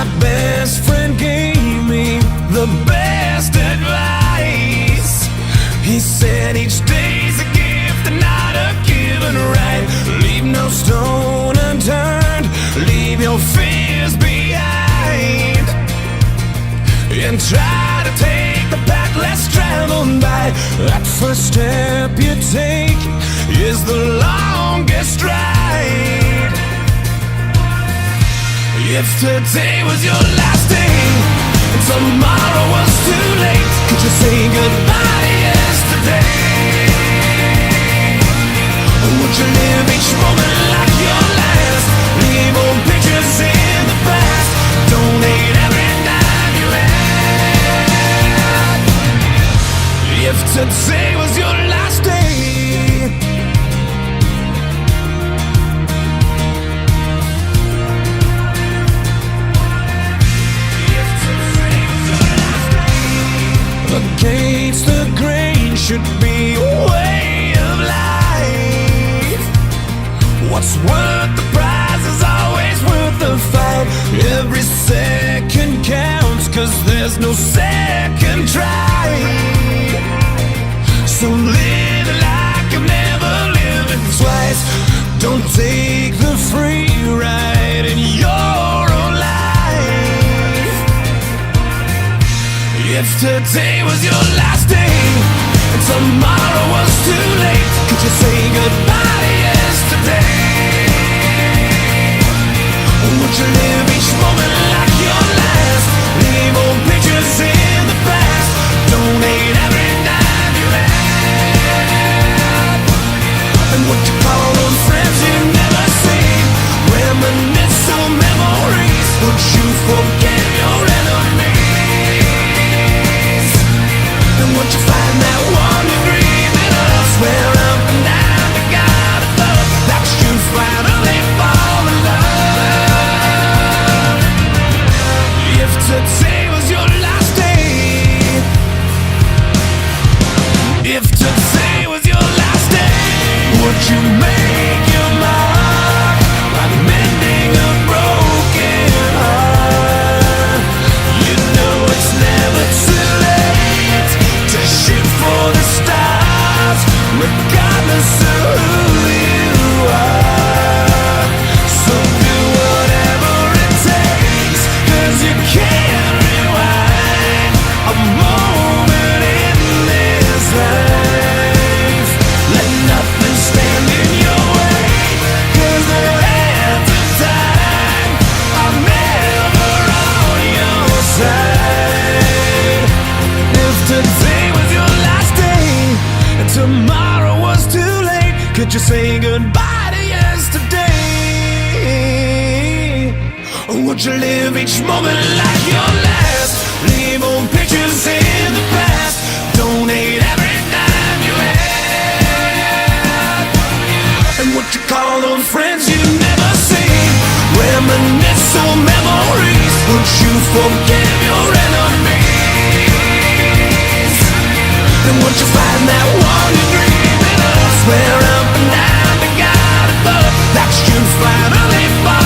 My best friend gave me the best advice. He said each day's a gift and not a given right. Leave no stone unturned, leave your fears behind, and try to take the path less traveled by. That first step you take is the longest ride. If today was your last day and tomorrow was too late, could you say goodbye to yesterday? Or would you live each moment like your last? Leave old pictures in the past, donate every dime you had. If today was your last day, against the grain should be a way of life. What's worth the prize is always worth the fight. Every second counts, 'cause there's no second try. So live like you've never lived it twice. Don't take the free ride in your own life. If today was your last day and tomorrow was too late, could you say goodbye to yesterday? Or would you live each moment like your last? Leave old pictures in the past, donate every dime you had. And would you call those friends you've never seen? Reminisce on memories. Would you forgive your enemies? And would you find that one degree in us, where up and down the God above, that you finally fall in love? If today was your last day, if today was your last day, would you make your mark by mending a broken heart? You know it's never too late to shoot for the stars, regardless of who you are. So do whatever it takes, 'cause you can't rewind a moment in this life. Let nothing stand in your way, 'cause the hands of time are never on your side. If today was your last day and tomorrow was too late, could you say goodbye to yesterday? Or would you live each moment like your last? Leave old pictures in the past, donate every dime you had. And would you call those friends you've never seen? Reminisce on memories. Would you forgive your enemies? And would you find that one degree in us, where up and down the God above, that you finally fall